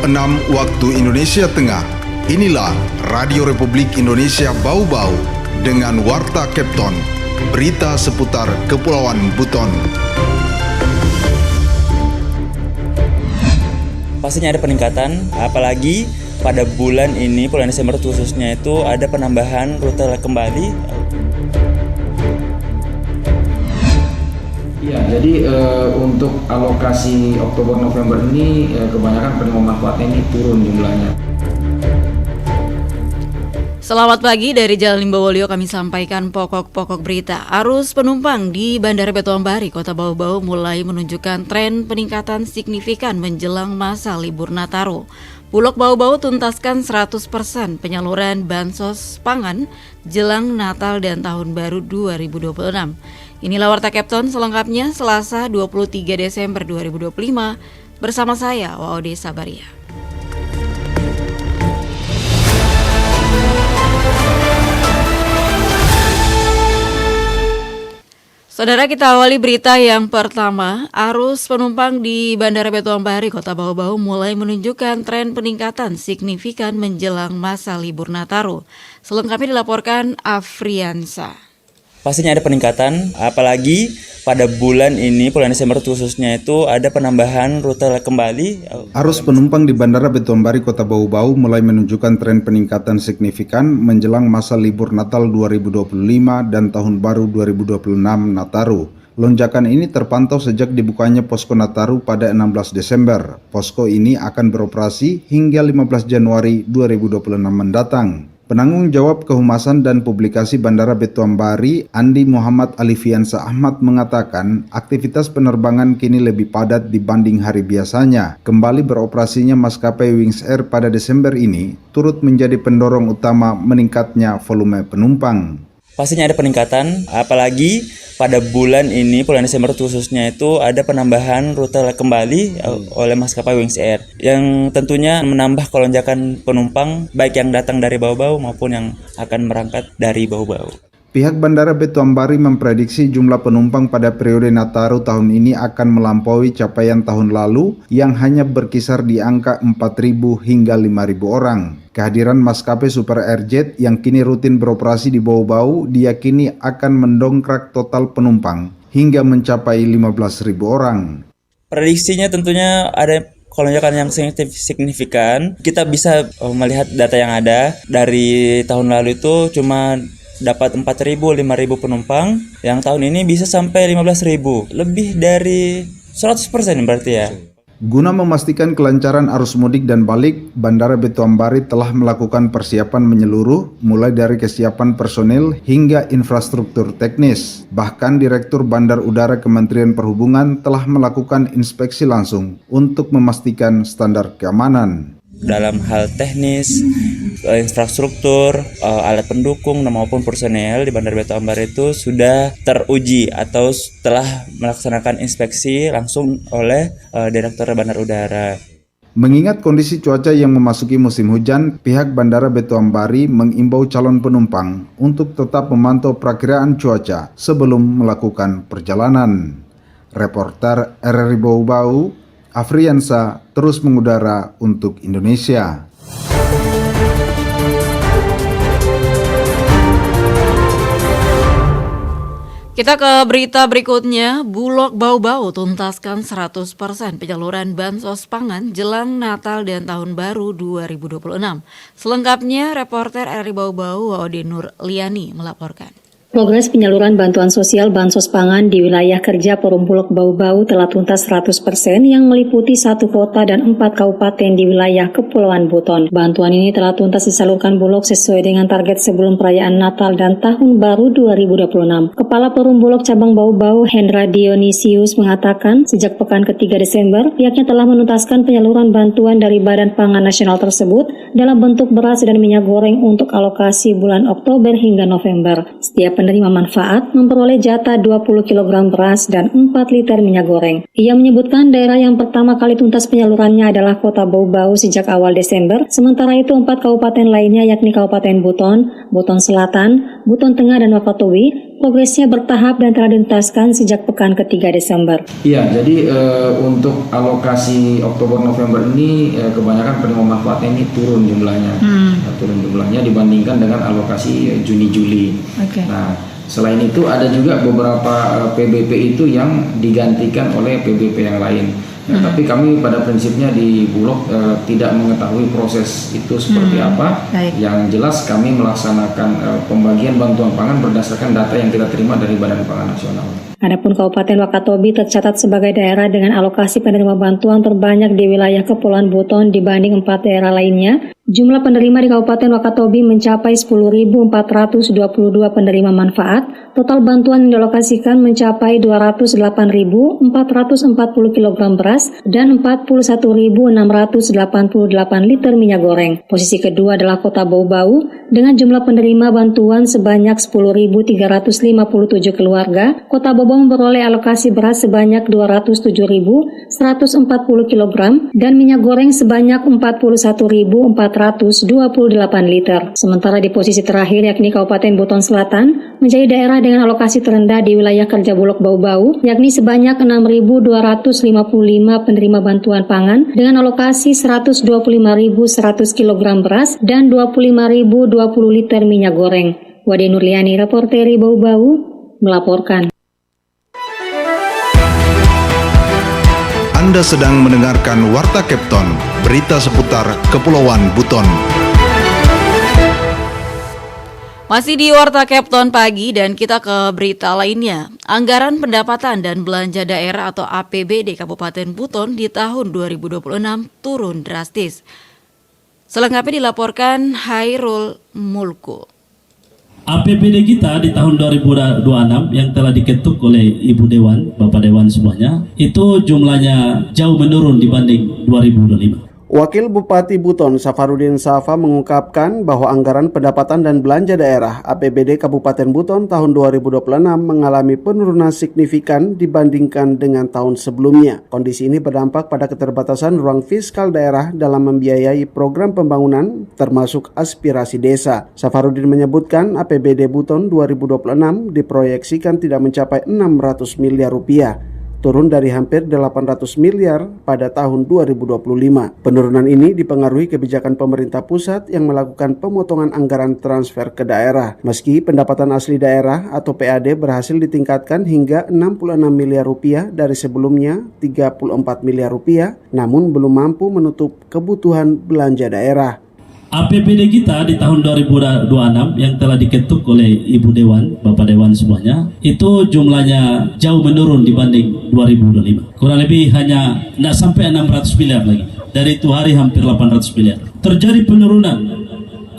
6 waktu Indonesia Tengah. Inilah Radio Republik Indonesia Bau-Bau dengan Warta Kepton, berita seputar Kepulauan Buton. Pastinya ada peningkatan, apalagi pada bulan ini, bulan Desember khususnya itu ada penambahan rute kembali. Ya, jadi untuk alokasi Oktober-November ini kebanyakan penerima manfaatnya ini turun jumlahnya. Selamat pagi, dari Jalan Limbawolio kami sampaikan pokok-pokok berita. Arus penumpang di Bandara Betoang Bari, Kota Bau-Bau mulai menunjukkan tren peningkatan signifikan menjelang masa libur Nataru. Bulog Bau-Bau tuntaskan 100% penyaluran bansos pangan jelang Natal dan Tahun Baru 2026. Inilah Warta Kepton selengkapnya Selasa 23 Desember 2025 bersama saya, Waode Sabaria. Saudara, kita awali berita yang pertama. Arus penumpang di Bandara Betoang Bari, Kota Bau-Bau mulai menunjukkan tren peningkatan signifikan menjelang masa libur Nataru. Selengkapnya dilaporkan Afriansa. Pastinya ada peningkatan, apalagi pada bulan ini, bulan Desember khususnya itu ada penambahan rute kembali. Arus penumpang di Bandara Betoang Bari, Kota Bau-Bau mulai menunjukkan tren peningkatan signifikan menjelang masa libur Natal 2025 dan Tahun Baru 2026 Nataru. Lonjakan ini terpantau sejak dibukanya Posko Nataru pada 16 Desember. Posko ini akan beroperasi hingga 15 Januari 2026 mendatang. Penanggung jawab Kehumasan dan Publikasi Bandara Betoang Bari, Andi Muhammad Alifiansa Ahmad mengatakan aktivitas penerbangan kini lebih padat dibanding hari biasanya. Kembali beroperasinya maskapai Wings Air pada Desember ini turut menjadi pendorong utama meningkatnya volume penumpang. Pastinya ada peningkatan, apalagi pada bulan ini, bulan Desember khususnya itu ada penambahan rute kembali oleh maskapai Wings Air yang tentunya menambah kelonjakan penumpang baik yang datang dari Bau-Bau maupun yang akan berangkat dari Bau-Bau. Pihak Bandara Betoang Bari memprediksi jumlah penumpang pada periode Nataru tahun ini akan melampaui capaian tahun lalu yang hanya berkisar di angka 4.000 hingga 5.000 orang. Kehadiran maskapai Super Airjet yang kini rutin beroperasi di Bau-Bau diyakini akan mendongkrak total penumpang hingga mencapai 15.000 orang. Prediksinya tentunya ada lonjakan yang signifikan. Kita bisa melihat data yang ada dari tahun lalu itu cuma dapat 4.000, 5.000 penumpang. Yang tahun ini bisa sampai 15.000. Lebih dari 100% berarti ya. Guna memastikan kelancaran arus mudik dan balik, Bandara Betoang Bari telah melakukan persiapan menyeluruh mulai dari kesiapan personil hingga infrastruktur teknis. Bahkan Direktur Bandar Udara Kementerian Perhubungan telah melakukan inspeksi langsung untuk memastikan standar keamanan. Dalam hal teknis, infrastruktur, alat pendukung maupun personel di Bandara Betoang Bari itu sudah teruji atau telah melaksanakan inspeksi langsung oleh Direktur Bandar Udara. Mengingat kondisi cuaca yang memasuki musim hujan, pihak Bandara Betoang Bari mengimbau calon penumpang untuk tetap memantau perakiraan cuaca sebelum melakukan perjalanan. Reporter RRI Bau-Bau, Afriansa, terus mengudara untuk Indonesia. Kita ke berita berikutnya. Bulog Bau-Bau tuntaskan 100% penyaluran bansos pangan jelang Natal dan Tahun Baru 2026. Selengkapnya, reporter RRI Bau-Bau Waode Nur Liani melaporkan. Progres penyaluran bantuan sosial bansos pangan di wilayah kerja Forum Bulog Bau-Bau telah tuntas 100% yang meliputi 1 kota dan 4 kabupaten di wilayah Kepulauan Buton. Bantuan ini telah tuntas disalurkan Bulog sesuai dengan target sebelum perayaan Natal dan Tahun Baru 2026. Kepala Forum Bulog Cabang Bau-Bau Hendra Dionisius mengatakan sejak pekan ketiga Desember pihaknya telah menuntaskan penyaluran bantuan dari Badan Pangan Nasional tersebut dalam bentuk beras dan minyak goreng untuk alokasi bulan Oktober hingga November. Setiap penerima manfaat memperoleh jatah 20 kg beras dan 4 liter minyak goreng. Ia menyebutkan daerah yang pertama kali tuntas penyalurannya adalah Kota Bau-Bau sejak awal Desember, sementara itu 4 kabupaten lainnya yakni Kabupaten Buton, Buton Selatan, Buton Tengah dan Wakatobi progresnya bertahap dan telah dituntaskan sejak pekan ketiga Desember. Iya, jadi untuk alokasi Oktober-November ini kebanyakan penerima manfaatnya ini turun jumlahnya dibandingkan dengan alokasi Juni-Juli. Nah, selain itu ada juga beberapa PBP itu yang digantikan oleh PBP yang lain. Tapi kami pada prinsipnya di Bulog tidak mengetahui proses itu seperti apa. Yang jelas kami melaksanakan pembagian bantuan pangan berdasarkan data yang kita terima dari Badan Pangan Nasional. Adapun Kabupaten Wakatobi tercatat sebagai daerah dengan alokasi penerima bantuan terbanyak di wilayah Kepulauan Buton dibanding 4 daerah lainnya. Jumlah penerima di Kabupaten Wakatobi mencapai 10.422 penerima manfaat. Total bantuan yang dialokasikan mencapai 208.440 kg beras dan 41.688 liter minyak goreng. Posisi kedua adalah Kota Bau-Bau dengan jumlah penerima bantuan sebanyak 10.357 keluarga. Kota Bau-Bau memperoleh alokasi beras sebanyak 207.140 kg dan minyak goreng sebanyak 41.428 liter. Sementara di posisi terakhir yakni Kabupaten Buton Selatan menjadi daerah dengan alokasi terendah di wilayah kerja Bulog Bau-Bau yakni sebanyak 6.255 penerima bantuan pangan dengan alokasi 125.100 kg beras dan 25.020 liter minyak goreng. Wade Nurliani, reporteri Bau-Bau, melaporkan. Anda sedang mendengarkan Warta Kepton, berita seputar Kepulauan Buton. Masih di Warta Kepton pagi dan kita ke berita lainnya. Anggaran pendapatan dan belanja daerah atau APBD Kabupaten Buton di tahun 2026 turun drastis. Selengkapnya dilaporkan Hairul Mulku. APBD kita di tahun 2026 yang telah diketuk oleh Ibu Dewan, Bapak Dewan semuanya, itu jumlahnya jauh menurun dibanding 2025. Wakil Bupati Buton Safarudin Safa mengungkapkan bahwa anggaran pendapatan dan belanja daerah APBD Kabupaten Buton tahun 2026 mengalami penurunan signifikan dibandingkan dengan tahun sebelumnya. Kondisi ini berdampak pada keterbatasan ruang fiskal daerah dalam membiayai program pembangunan termasuk aspirasi desa. Safarudin menyebutkan APBD Buton 2026 diproyeksikan tidak mencapai 600 miliar rupiah. Turun dari hampir 800 miliar pada tahun 2025. Penurunan ini dipengaruhi kebijakan pemerintah pusat yang melakukan pemotongan anggaran transfer ke daerah. Meski pendapatan asli daerah atau PAD berhasil ditingkatkan hingga 66 miliar rupiah dari sebelumnya 34 miliar rupiah, namun belum mampu menutup kebutuhan belanja daerah. APBD kita di tahun 2026 yang telah diketuk oleh Ibu Dewan, Bapak Dewan semuanya, itu jumlahnya jauh menurun dibanding 2025. Kurang lebih hanya tidak sampai 600 miliar lagi. Dari itu hari hampir 800 miliar. Terjadi penurunan,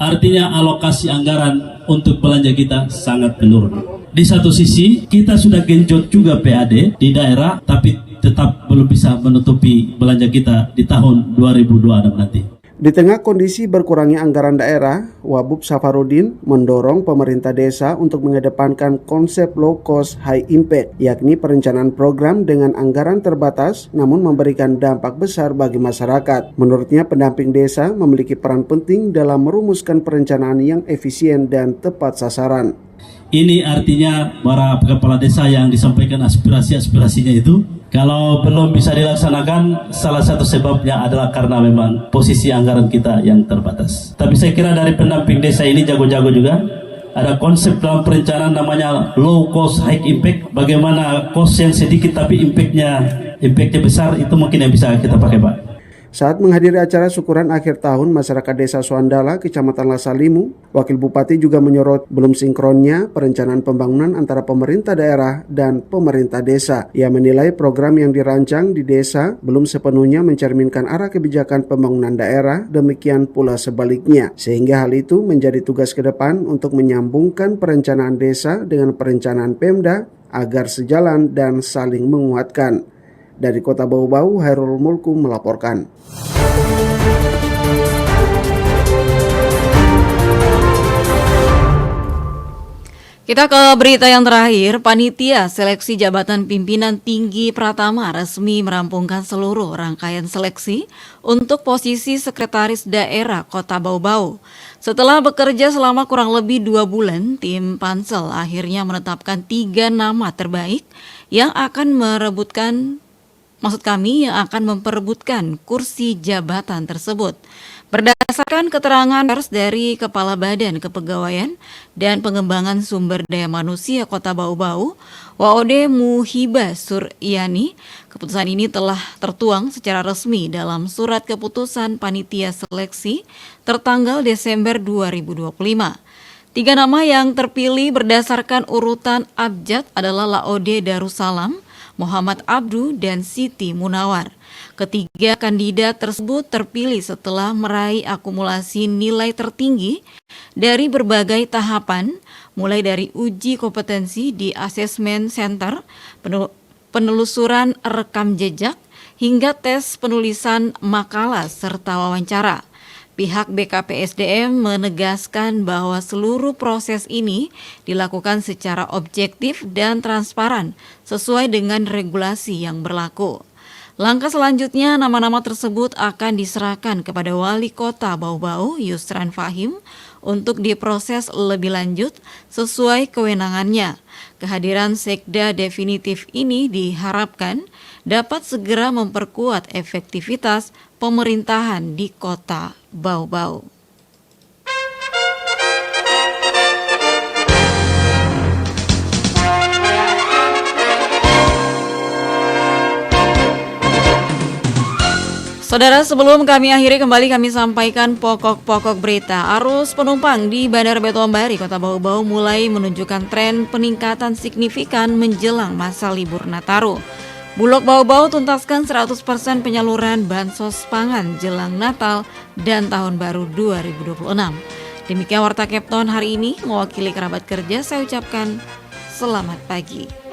artinya alokasi anggaran untuk belanja kita sangat menurun. Di satu sisi, kita sudah genjot juga PAD di daerah, tapi tetap belum bisa menutupi belanja kita di tahun 2026 nanti. Di tengah kondisi berkurangnya anggaran daerah, Wabub Safarudin mendorong pemerintah desa untuk mengedepankan konsep low cost high impact, yakni perencanaan program dengan anggaran terbatas namun memberikan dampak besar bagi masyarakat. Menurutnya, pendamping desa memiliki peran penting dalam merumuskan perencanaan yang efisien dan tepat sasaran. Ini artinya para kepala desa yang disampaikan aspirasi-aspirasinya itu, kalau belum bisa dilaksanakan, salah satu sebabnya adalah karena memang posisi anggaran kita yang terbatas. Tapi saya kira dari pendamping desa ini jago-jago juga. Ada konsep dalam perencanaan namanya low cost high impact. Bagaimana cost yang sedikit tapi impactnya besar, itu mungkin yang bisa kita pakai, Pak. Saat menghadiri acara syukuran akhir tahun masyarakat desa Suandala, Kecamatan Lasalimu, Wakil Bupati juga menyorot belum sinkronnya perencanaan pembangunan antara pemerintah daerah dan pemerintah desa. Ia menilai program yang dirancang di desa belum sepenuhnya mencerminkan arah kebijakan pembangunan daerah, demikian pula sebaliknya. Sehingga hal itu menjadi tugas ke depan untuk menyambungkan perencanaan desa dengan perencanaan Pemda agar sejalan dan saling menguatkan. Dari Kota Bau-Bau, Hairul Mulku melaporkan. Kita ke berita yang terakhir. Panitia Seleksi Jabatan Pimpinan Tinggi Pratama resmi merampungkan seluruh rangkaian seleksi untuk posisi Sekretaris Daerah Kota Bau-Bau. Setelah bekerja selama kurang lebih 2 bulan, tim Pansel akhirnya menetapkan 3 nama terbaik yang akan memperebutkan kursi jabatan tersebut. Berdasarkan keterangan pers dari Kepala Badan Kepegawaian dan Pengembangan Sumber Daya Manusia Kota Bau-Bau, Waode Muhibah Suryani, keputusan ini telah tertuang secara resmi dalam surat keputusan Panitia Seleksi tertanggal Desember 2025. 3 nama yang terpilih berdasarkan urutan abjad adalah Laode Darussalam, Muhammad Abdu, dan Siti Munawar. Ketiga kandidat tersebut terpilih setelah meraih akumulasi nilai tertinggi dari berbagai tahapan, mulai dari uji kompetensi di Assessment Center, penelusuran rekam jejak, hingga tes penulisan makalah serta wawancara. Pihak BKPSDM menegaskan bahwa seluruh proses ini dilakukan secara objektif dan transparan sesuai dengan regulasi yang berlaku. Langkah selanjutnya, nama-nama tersebut akan diserahkan kepada Wali Kota Bau-Bau, Yusran Fahim, untuk diproses lebih lanjut sesuai kewenangannya. Kehadiran sekda definitif ini diharapkan dapat segera memperkuat efektivitas pemerintahan di Kota Bau-Bau. Saudara, sebelum kami akhiri, kembali kami sampaikan pokok-pokok berita. Arus penumpang di Bandara Betoang Bari, Kota Bau-Bau mulai menunjukkan tren peningkatan signifikan menjelang masa libur Nataru. Bulog Bau-Bau tuntaskan 100% penyaluran bansos pangan jelang Natal dan Tahun Baru 2026. Demikian Warta Kepton hari ini, mewakili kerabat kerja saya ucapkan selamat pagi.